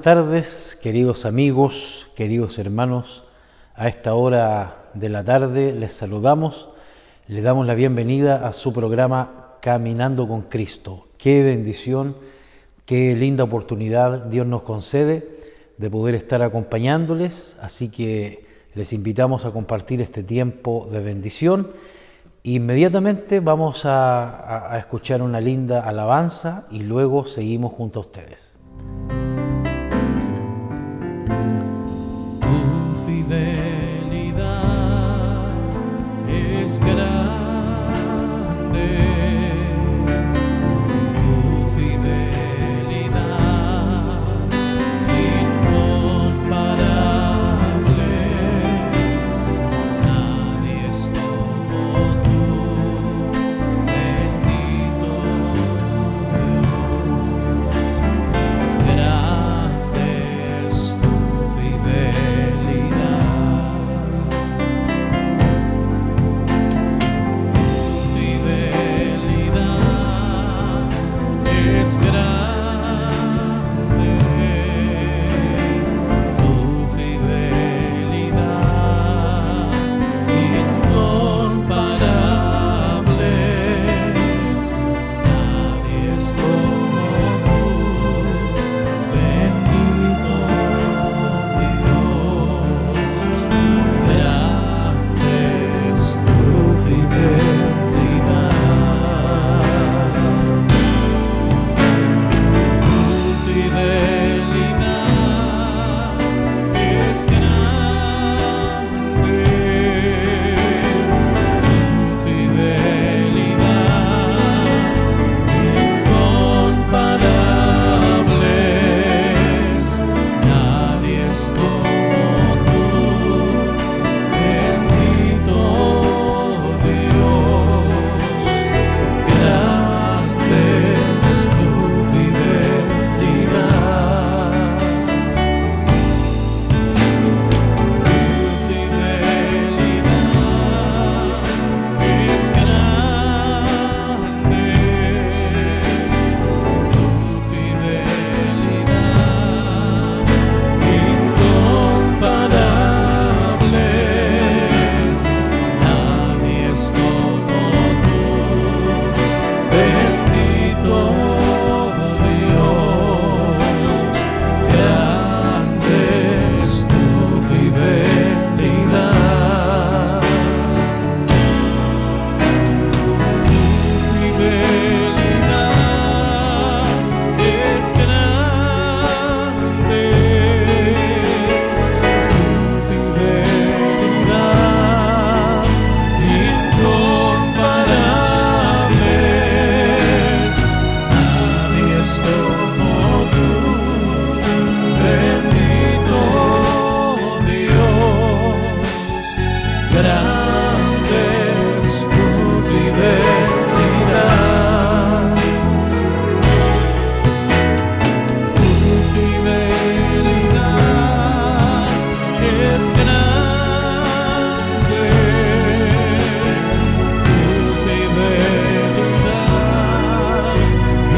buenas tardes, queridos amigos, queridos hermanos. A esta hora de la tarde les saludamos, les damos la bienvenida a su programa Caminando con Cristo. Qué bendición, qué linda oportunidad Dios nos concede de poder estar acompañándoles, así que les invitamos a compartir este tiempo de bendición. Inmediatamente vamos a escuchar una linda alabanza y luego seguimos junto a ustedes. Tu fidelidad es grande, tu fidelidad incomparable, nadie es como tú, bendito Dios, grande es tu fidelidad. Es grande, tu fidelidad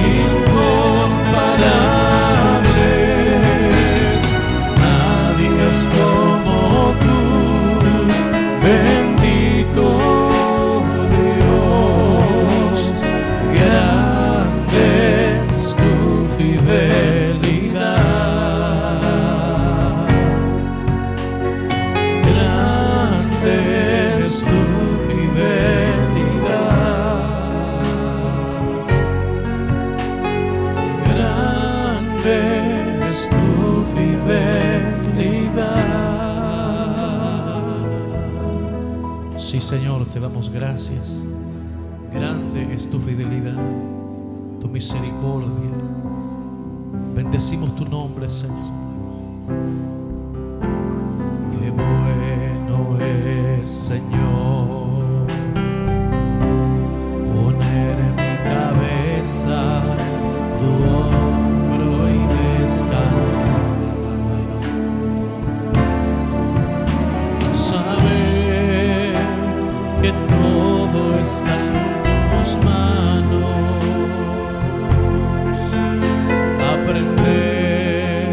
incomparable, nadie es como tú, bendito Dios, grande es tu fidelidad. Sí, Señor, te damos gracias. Grande es tu fidelidad, tu misericordia. Bendecimos tu nombre, Señor. Qué bueno es, Señor, poner mi cabeza en tu hombro y descansar. Saber que todo está en tus manos. Aprender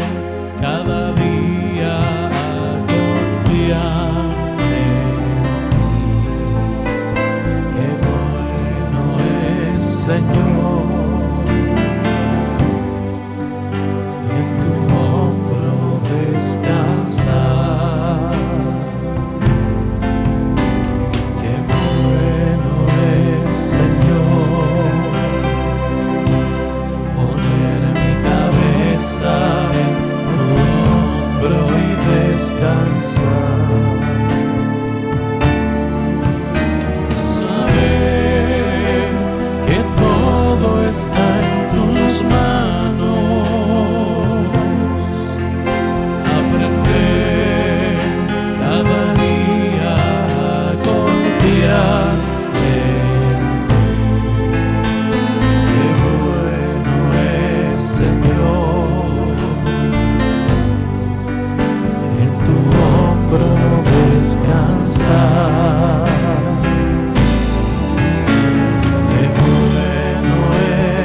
descansar. Qué bueno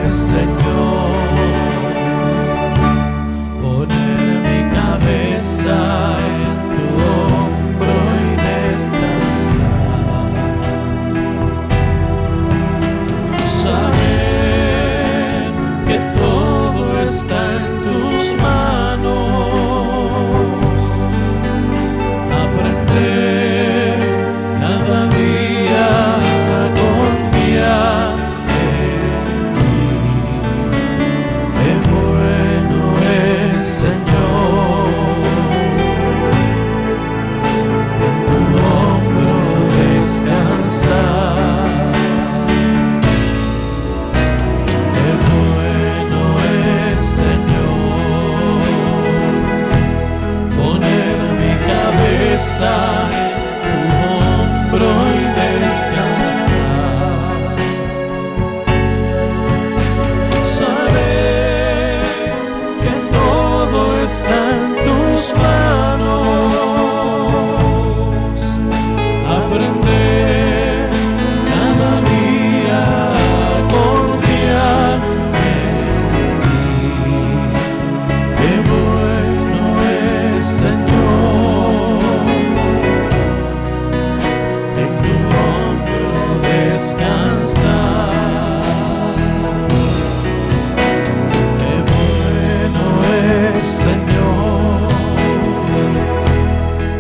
es, Señor, poner mi cabeza en tu hombro y descansar. Saber que todo está en tus manos. Aprender cada día a confiar en ti. Qué bueno es, Señor, en tu hombro descansar. Qué bueno es, Señor, poner mi cabeza en tu hombro y descansar. Saber que todo está en tus manos. Aprender cada día a confiar en ti. Qué bueno es, Señor, en tu hombro descansar. Qué bueno es, Señor,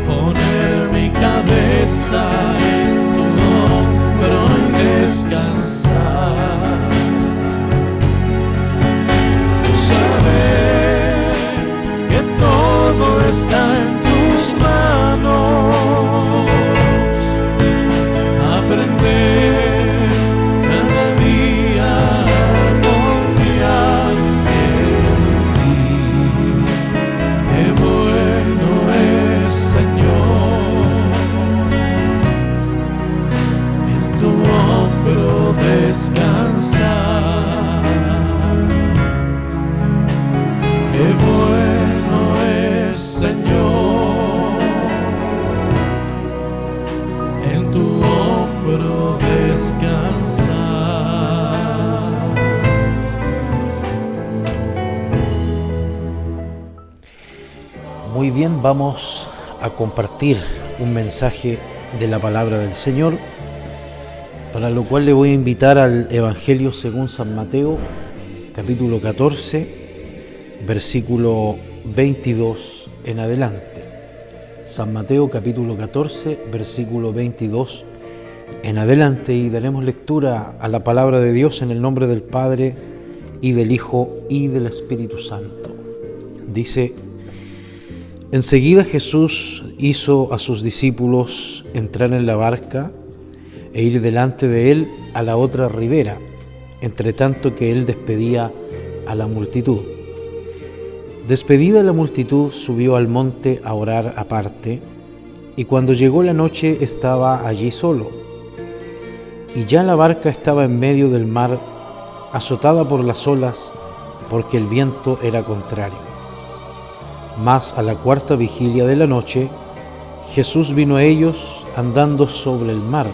poner mi cabeza en tu hombro y descansar. Saber que todo está en tus manos. Aprender cada día a confiar en ti. Qué bueno es, Señor, en tu hombro descansar. Qué bueno es, Señor, en tu hombro descansar. Muy bien, vamos a compartir un mensaje de la palabra del Señor, para lo cual le voy a invitar al Evangelio según San Mateo, capítulo 14, versículo 22 en adelante. San Mateo, capítulo 14, versículo 22 en adelante, y daremos lectura a la palabra de Dios en el nombre del Padre, y del Hijo, y del Espíritu Santo. Dice: enseguida Jesús hizo a sus discípulos entrar en la barca e ir delante de él a la otra ribera, entre tanto que él despedía a la multitud. Despedida la multitud, subió al monte a orar aparte, y cuando llegó la noche estaba allí solo. Y ya la barca estaba en medio del mar, azotada por las olas, porque el viento era contrario. Mas a la cuarta vigilia de la noche, Jesús vino a ellos andando sobre el mar,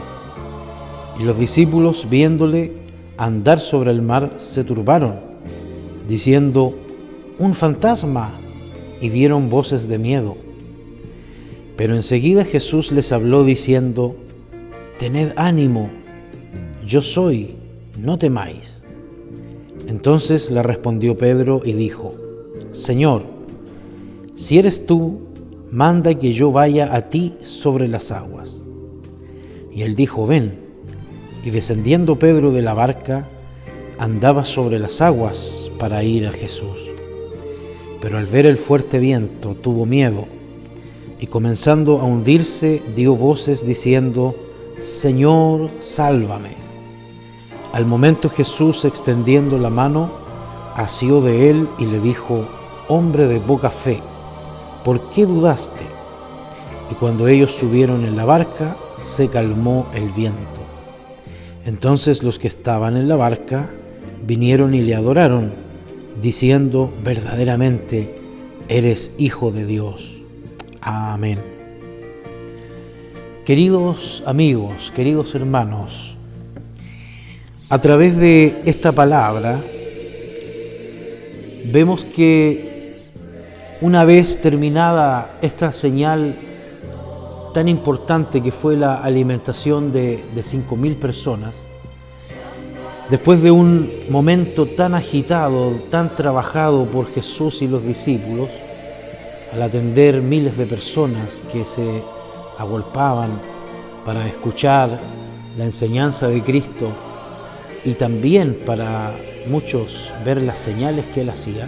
y los discípulos, viéndole andar sobre el mar, se turbaron, diciendo: ¡un fantasma! Y dieron voces de miedo. Pero enseguida Jesús les habló diciendo: tened ánimo, yo soy, no temáis. Entonces le respondió Pedro y dijo: Señor, si eres tú, manda que yo vaya a ti sobre las aguas. Y él dijo: ven. Y descendiendo Pedro de la barca, andaba sobre las aguas para ir a Jesús. Pero al ver el fuerte viento tuvo miedo, y comenzando a hundirse dio voces diciendo: Señor, sálvame. Al momento Jesús, extendiendo la mano, asió de él y le dijo: hombre de poca fe, ¿por qué dudaste? Y cuando ellos subieron en la barca, se calmó el viento. Entonces los que estaban en la barca vinieron y le adoraron, diciendo: verdaderamente eres Hijo de Dios. Amén. Queridos amigos, queridos hermanos, a través de esta palabra vemos que una vez terminada esta señal tan importante que fue la alimentación de 5.000 personas, después de un momento tan agitado, tan trabajado por Jesús y los discípulos, al atender miles de personas que se agolpaban para escuchar la enseñanza de Cristo y también para muchos ver las señales que Él hacía,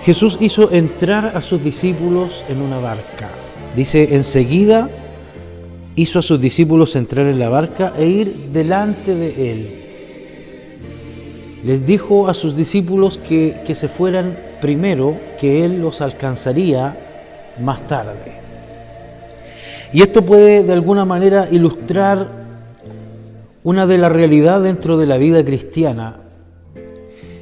Jesús hizo entrar a sus discípulos en una barca. Dice, enseguida hizo a sus discípulos entrar en la barca e ir delante de Él. Les dijo a sus discípulos que se fueran primero, que Él los alcanzaría más tarde. Y esto puede de alguna manera ilustrar una de las realidades dentro de la vida cristiana,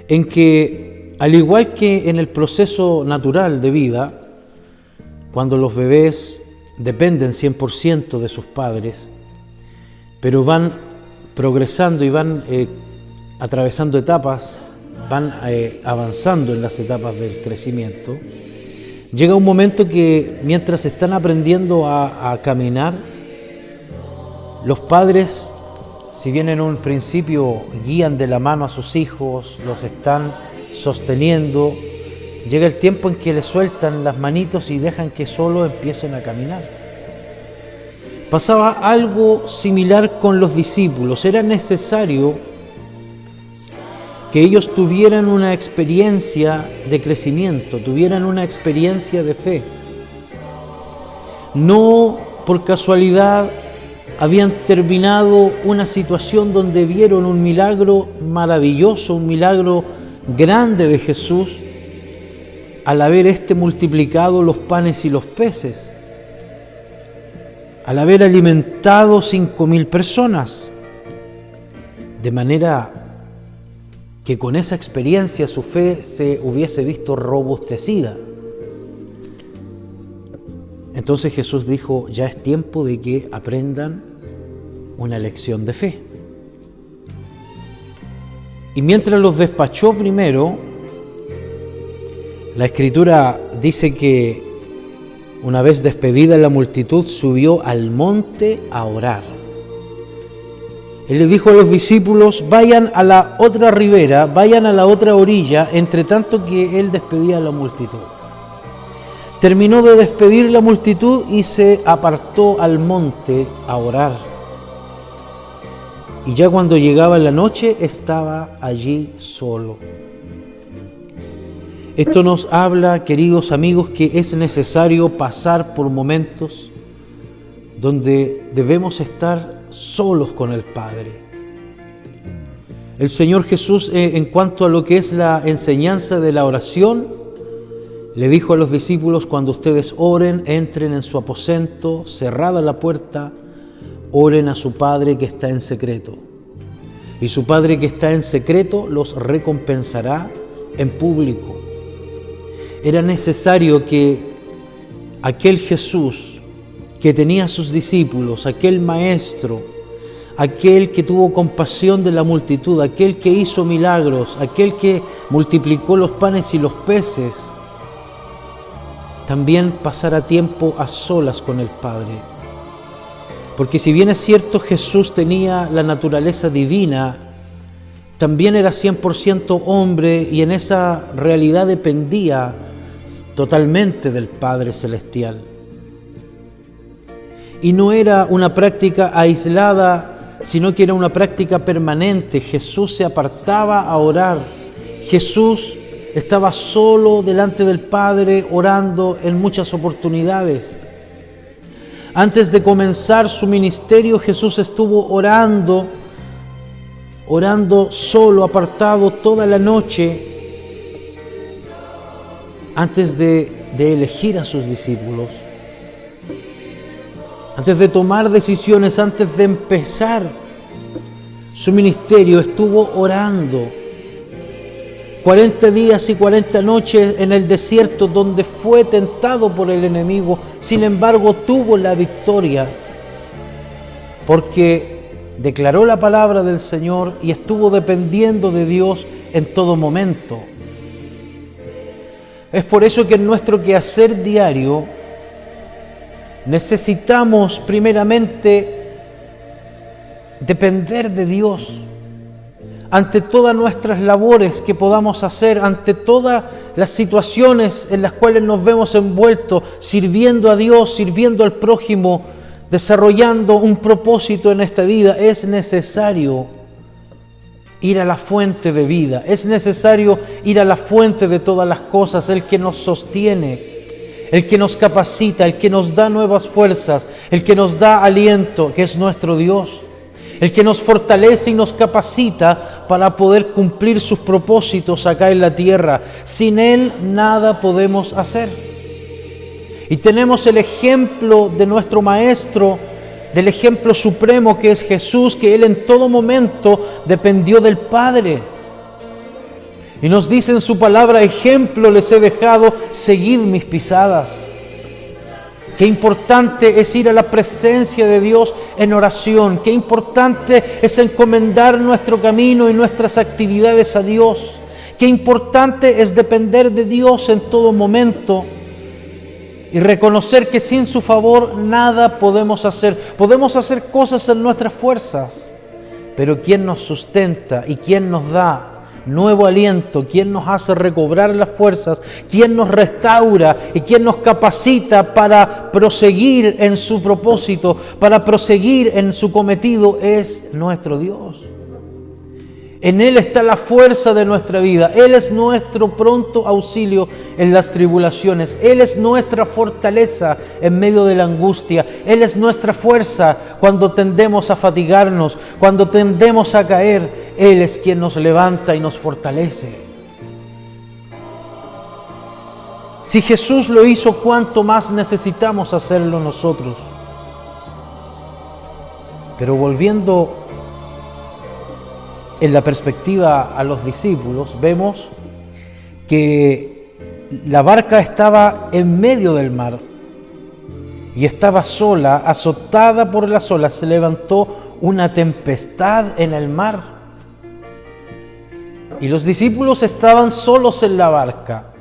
en que al igual que en el proceso natural de vida, cuando los bebés dependen 100% de sus padres, pero van progresando y van atravesando etapas, van avanzando en las etapas del crecimiento, llega un momento que mientras están aprendiendo a caminar, los padres, si bien en un principio guían de la mano a sus hijos, los están sosteniendo, llega el tiempo en que les sueltan las manitos y dejan que solo empiecen a caminar. Pasaba algo similar con los discípulos. Era necesario que ellos tuvieran una experiencia de crecimiento, tuvieran una experiencia de fe. No por casualidad habían terminado una situación donde vieron un milagro maravilloso, un milagro grande de Jesús, al haber multiplicado los panes y los peces, al haber alimentado 5.000 personas, de manera que con esa experiencia su fe se hubiese visto robustecida. Entonces Jesús dijo, ya es tiempo de que aprendan una lección de fe. Y mientras los despachó primero, la Escritura dice que una vez despedida la multitud, subió al monte a orar. Él le dijo a los discípulos, vayan a la otra ribera, vayan a la otra orilla, entre tanto que Él despedía a la multitud. Terminó de despedir la multitud y se apartó al monte a orar. Y ya cuando llegaba la noche, estaba allí solo. Esto nos habla, queridos amigos, que es necesario pasar por momentos donde debemos estar solos con el Padre. El Señor Jesús, en cuanto a lo que es la enseñanza de la oración, le dijo a los discípulos, cuando ustedes oren, entren en su aposento, cerrada la puerta, oren a su Padre que está en secreto. Y su Padre que está en secreto los recompensará en público. Era necesario que aquel Jesús que tenía a sus discípulos, aquel Maestro, aquel que tuvo compasión de la multitud, aquel que hizo milagros, aquel que multiplicó los panes y los peces, también pasara tiempo a solas con el Padre. Porque si bien es cierto Jesús tenía la naturaleza divina, también era 100% hombre y en esa realidad dependía totalmente del Padre Celestial. Y no era una práctica aislada, sino que era una práctica permanente. Jesús se apartaba a orar. Jesús estaba solo delante del Padre orando en muchas oportunidades. Antes de comenzar su ministerio, Jesús estuvo orando solo, apartado toda la noche, antes de elegir a sus discípulos, antes de tomar decisiones, antes de empezar su ministerio, estuvo orando. 40 días y 40 noches en el desierto donde fue tentado por el enemigo, sin embargo tuvo la victoria porque declaró la palabra del Señor y estuvo dependiendo de Dios en todo momento. Es por eso que en nuestro quehacer diario necesitamos primeramente depender de Dios. Ante todas nuestras labores que podamos hacer, ante todas las situaciones en las cuales nos vemos envueltos, sirviendo a Dios, sirviendo al prójimo, desarrollando un propósito en esta vida, es necesario ir a la fuente de vida, es necesario ir a la fuente de todas las cosas, el que nos sostiene, el que nos capacita, el que nos da nuevas fuerzas, el que nos da aliento, que es nuestro Dios. El que nos fortalece y nos capacita para poder cumplir sus propósitos acá en la tierra. Sin Él nada podemos hacer. Y tenemos el ejemplo de nuestro Maestro, del ejemplo supremo que es Jesús, que Él en todo momento dependió del Padre. Y nos dice en su palabra, ejemplo les he dejado, seguid mis pisadas. Qué importante es ir a la presencia de Dios en oración. Qué importante es encomendar nuestro camino y nuestras actividades a Dios. Qué importante es depender de Dios en todo momento y reconocer que sin su favor nada podemos hacer. Podemos hacer cosas en nuestras fuerzas, pero ¿quién nos sustenta y quién nos da nuevo aliento? ¿Quién nos hace recobrar las fuerzas? ¿Quién nos restaura y quién nos capacita para proseguir en su propósito, para proseguir en su cometido? Es nuestro Dios. En Él está la fuerza de nuestra vida. Él es nuestro pronto auxilio en las tribulaciones. Él es nuestra fortaleza en medio de la angustia. Él es nuestra fuerza cuando tendemos a fatigarnos, cuando tendemos a caer. Él es quien nos levanta y nos fortalece. Si Jesús lo hizo, ¿cuánto más necesitamos hacerlo nosotros? Pero volviendo en la perspectiva a los discípulos, vemos que la barca estaba en medio del mar y estaba sola, azotada por las olas. Se levantó una tempestad en el mar y los discípulos estaban solos en la barca.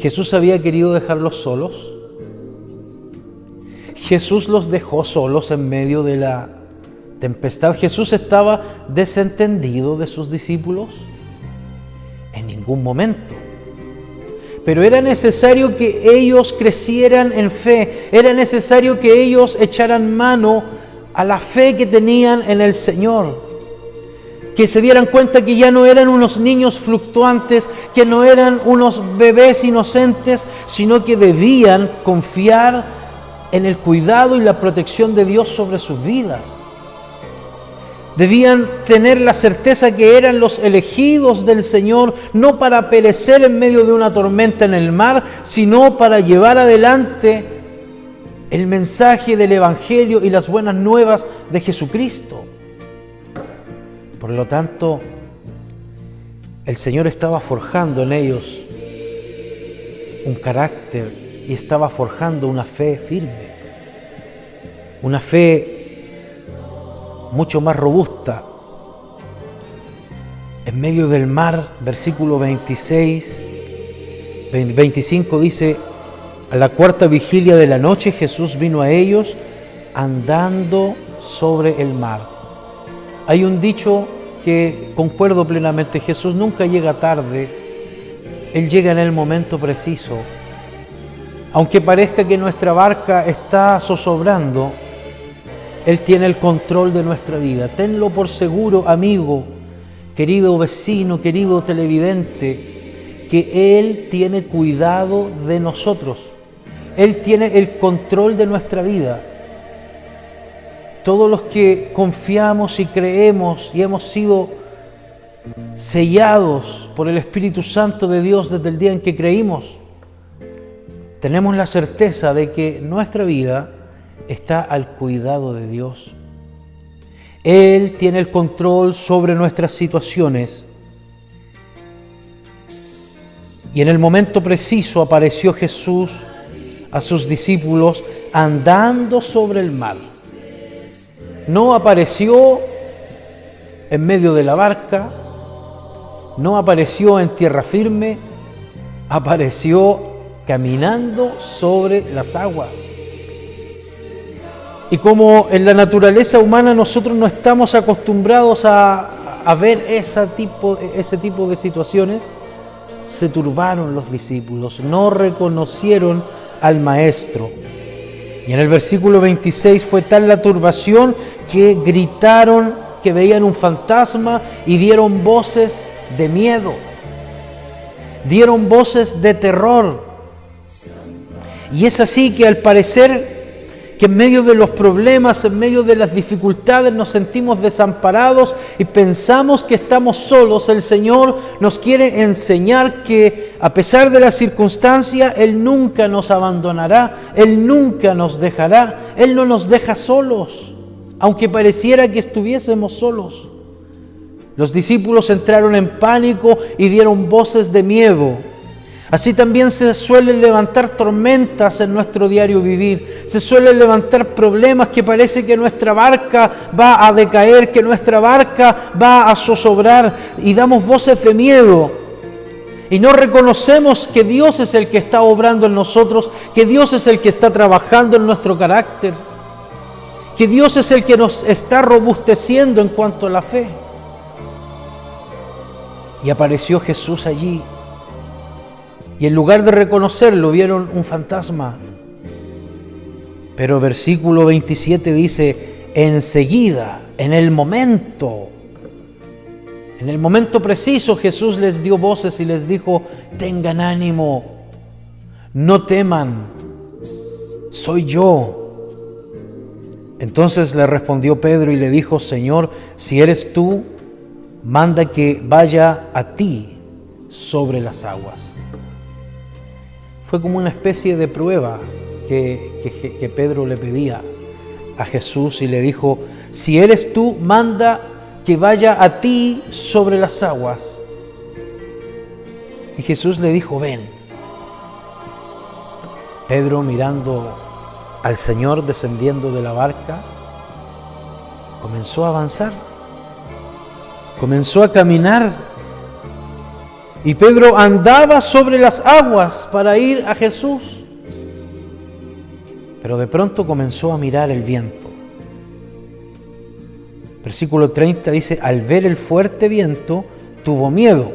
¿Jesús había querido dejarlos solos? ¿Jesús los dejó solos en medio de la tempestad? ¿Jesús estaba desentendido de sus discípulos? En ningún momento. Pero era necesario que ellos crecieran en fe, era necesario que ellos echaran mano a la fe que tenían en el Señor, que se dieran cuenta que ya no eran unos niños fluctuantes, que no eran unos bebés inocentes, sino que debían confiar en el cuidado y la protección de Dios sobre sus vidas. Debían tener la certeza que eran los elegidos del Señor, no para perecer en medio de una tormenta en el mar, sino para llevar adelante el mensaje del Evangelio y las buenas nuevas de Jesucristo. Por lo tanto, el Señor estaba forjando en ellos un carácter y estaba forjando una fe firme, una fe mucho más robusta. En medio del mar, versículo 25 dice: a la cuarta vigilia de la noche Jesús vino a ellos andando sobre el mar. Hay un dicho que concuerdo plenamente: Jesús nunca llega tarde, Él llega en el momento preciso. Aunque parezca que nuestra barca está zozobrando, Él tiene el control de nuestra vida. Tenlo por seguro, amigo, querido vecino, querido televidente, que Él tiene cuidado de nosotros. Él tiene el control de nuestra vida. Todos los que confiamos y creemos y hemos sido sellados por el Espíritu Santo de Dios desde el día en que creímos, tenemos la certeza de que nuestra vida está al cuidado de Dios. Él tiene el control sobre nuestras situaciones Y en el momento preciso apareció Jesús a sus discípulos andando sobre el mar. No apareció en medio de la barca, no apareció en tierra firme, apareció caminando sobre las aguas. Y como en la naturaleza humana nosotros no estamos acostumbrados a ver ese tipo de situaciones, se turbaron los discípulos, no reconocieron al Maestro. Y en el versículo 26 fue tal la turbación que gritaron que veían un fantasma y dieron voces de miedo, dieron voces de terror. Y es así que al parecer que en medio de los problemas, en medio de las dificultades nos sentimos desamparados y pensamos que estamos solos. El Señor nos quiere enseñar que a pesar de las circunstancias, Él nunca nos abandonará, Él nunca nos dejará, Él no nos deja solos, aunque pareciera que estuviésemos solos. Los discípulos entraron en pánico y dieron voces de miedo. Así también se suelen levantar tormentas en nuestro diario vivir, se suelen levantar problemas que parece que nuestra barca va a decaer, que nuestra barca va a zozobrar y damos voces de miedo. Y no reconocemos que Dios es el que está obrando en nosotros, que Dios es el que está trabajando en nuestro carácter, que Dios es el que nos está robusteciendo en cuanto a la fe. Y apareció Jesús allí. Y en lugar de reconocerlo, vieron un fantasma. Pero versículo 27 dice, enseguida, en el momento preciso, Jesús les dio voces y les dijo, tengan ánimo, no teman, soy yo. Entonces le respondió Pedro y le dijo, Señor, si eres tú, manda que vaya a ti sobre las aguas. Fue como una especie de prueba que Pedro le pedía a Jesús y le dijo, si eres tú, manda que vaya a ti sobre las aguas. Y Jesús le dijo, ven. Pedro, mirando al Señor descendiendo de la barca, comenzó a avanzar, comenzó a caminar. Y Pedro andaba sobre las aguas para ir a Jesús. Pero de pronto comenzó a mirar el viento. Versículo 30 dice, al ver el fuerte viento, tuvo miedo.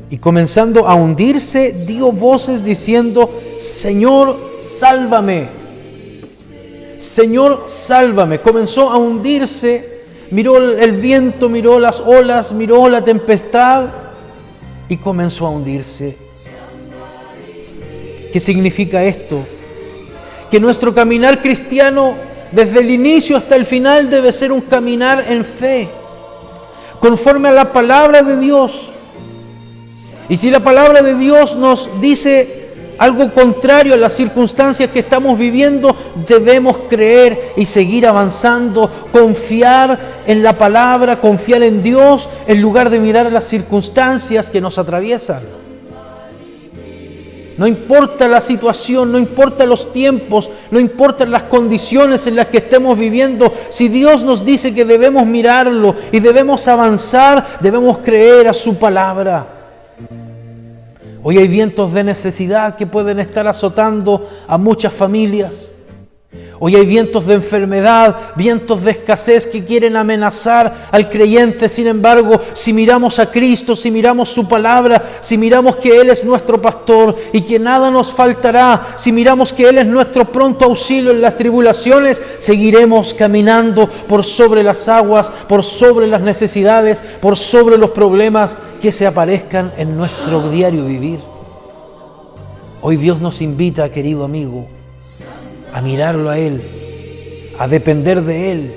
Y comenzando a hundirse, dio voces diciendo, Señor, sálvame. Señor, sálvame. Comenzó a hundirse, miró el viento, miró las olas, miró la tempestad. Y comenzó a hundirse. ¿Qué significa esto? Que nuestro caminar cristiano, desde el inicio hasta el final, debe ser un caminar en fe, conforme a la palabra de Dios. Y si la palabra de Dios nos dice algo contrario a las circunstancias que estamos viviendo, debemos creer y seguir avanzando, confiar en la palabra, confiar en Dios, en lugar de mirar las circunstancias que nos atraviesan. No importa la situación, no importa los tiempos, no importan las condiciones en las que estemos viviendo, si Dios nos dice que debemos mirarlo y debemos avanzar, debemos creer a su palabra. Hoy hay vientos de necesidad que pueden estar azotando a muchas familias. Hoy hay vientos de enfermedad, vientos de escasez que quieren amenazar al creyente. Sin embargo, si miramos a Cristo, si miramos su palabra, si miramos que Él es nuestro pastor y que nada nos faltará, si miramos que Él es nuestro pronto auxilio en las tribulaciones, seguiremos caminando por sobre las aguas, por sobre las necesidades, por sobre los problemas que se aparezcan en nuestro diario vivir. Hoy Dios nos invita, querido amigo, a mirarlo a Él, a depender de Él,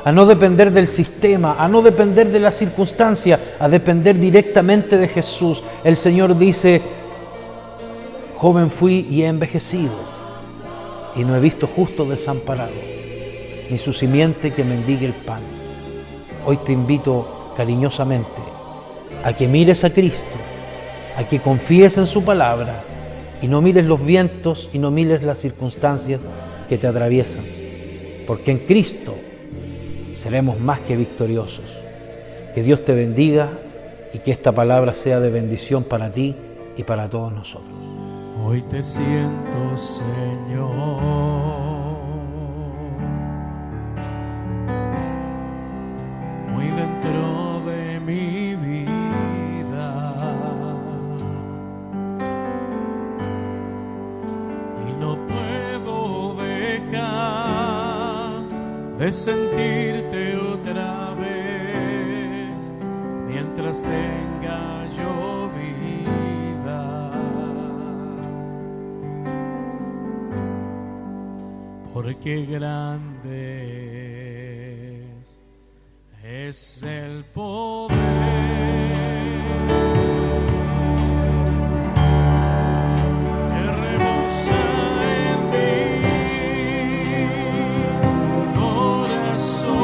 a no depender del sistema, a no depender de la circunstancia, a depender directamente de Jesús. El Señor dice, joven fui y he envejecido, y no he visto justo desamparado, ni su simiente que mendigue el pan. Hoy te invito cariñosamente a que mires a Cristo, a que confíes en su palabra y no mires los vientos y no mires las circunstancias que te atraviesan, porque en Cristo seremos más que victoriosos. Que Dios te bendiga y que esta palabra sea de bendición para ti y para todos nosotros. Hoy te siento, Señor, muy dentro de mi vida, y no puedo dejar de sentirte otra vez mientras tenga yo vida, porque grande es el poder que rebosa en mi corazón,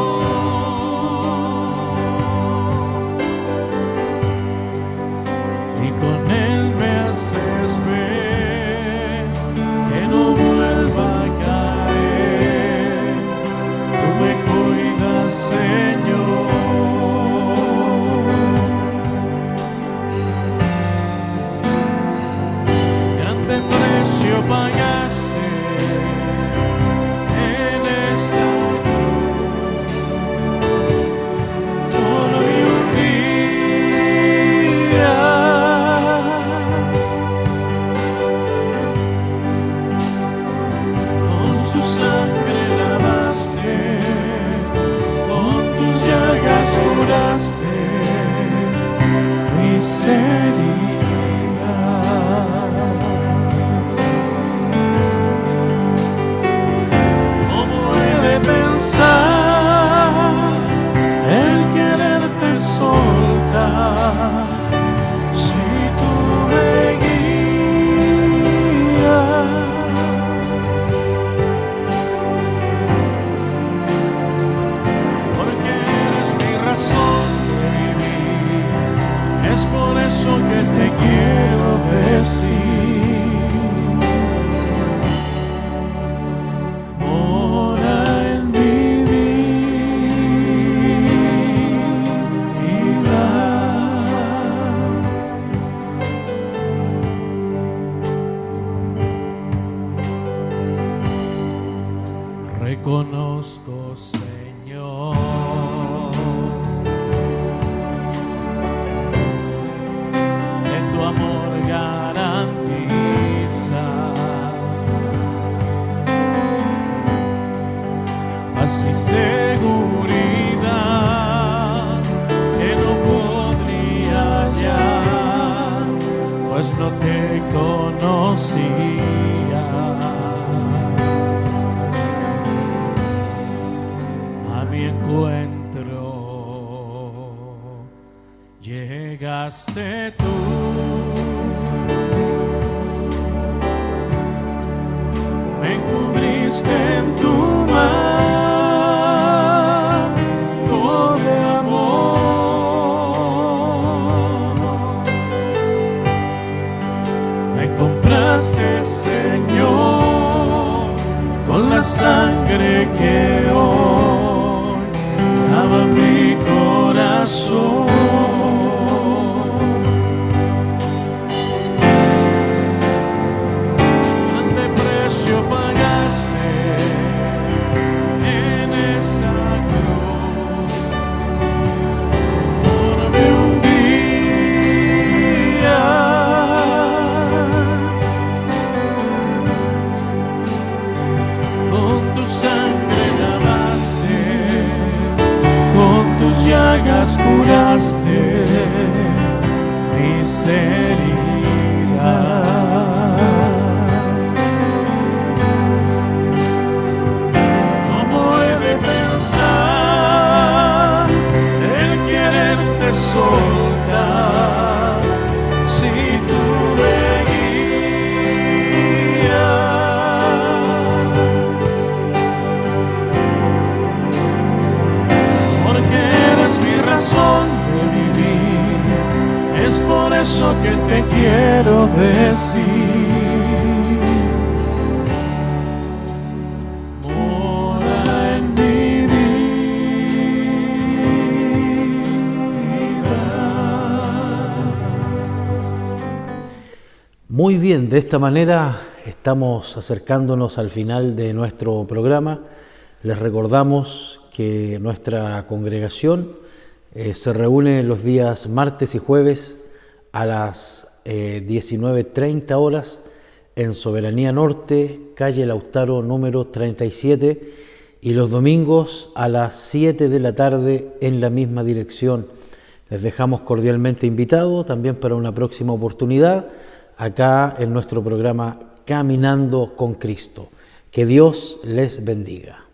y con él me haces ver que no vuelva a caer. Tú me cuidas, Señor. Grande precio pagaste en esa cruz por mí un día. Con su sangre lavaste, con tus llagas curaste mis heridas. ¿Cómo he de pensar el quererte soltar si tú me guías? Porque eres mi razón de vivir, es por eso que te quiero decir. Mora en mi vida. Reconozco, Señor, que tu amor garantiza paz y seguridad que no podría hallar, pues no te conocía. A mi encuentro llegaste tú, me cubriste en tu manto de amor, me compraste, Señor, con la sangre que hoy lava mi corazón. Grande precio pagaste en esa cruz por mí un día. Con tu sangre lavaste, con tus llagas curaste mis heridas. ¿Cómo he de pensar el quererte soltar si tú me guías? Porque eres mi razón de vivir, es por eso que te Muy bien, de esta manera estamos acercándonos al final de nuestro programa. Les recordamos que nuestra congregación se reúne los días martes y jueves a las 19:30 horas en Soberanía Norte, calle Lautaro número 37, y los domingos a las 7 de la tarde en la misma dirección. Les dejamos cordialmente invitados también para una próxima oportunidad acá en nuestro programa Caminando con Cristo. Que Dios les bendiga.